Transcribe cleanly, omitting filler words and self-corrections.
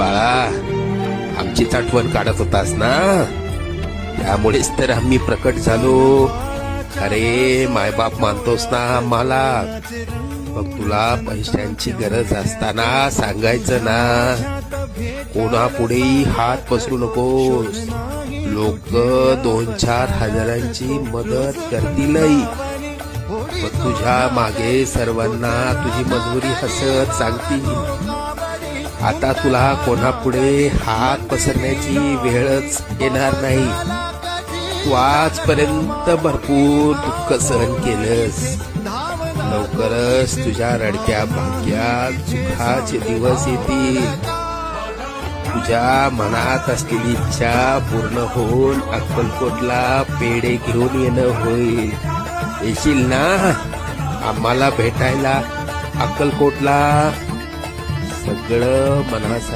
बाळा, आमचीच आठवण काढत होतास ना, त्यामुळेच तर आम्ही प्रकट झालो. अरे मायबाप मानतोस ना आम्हाला, मग तुला पैशांची गरज असताना सांगायचं ना. कोणापुढेही हात पसरू नकोस. लोक 2-4 हजारांची मदत करतीलही, पण तुझ्या मागे सर्वांना तुझी मजबुरी हसत सांगतील. आता तुला कोणापुढे हात पसरण्याची वेळच येणार नाही. तू आजपर्यंत भरपूर दुःख सहन केलंस. लवकरच तुझ्या रडक्या भाग्यात सुखाचे दिवस येतील. तुझ्या मनात असलेली इच्छा पूर्ण होऊन अक्कलकोटला पेढे घेऊन येणं होईल. येशील ना आम्हाला भेटायला अक्कलकोटला? सगळं मनासारखं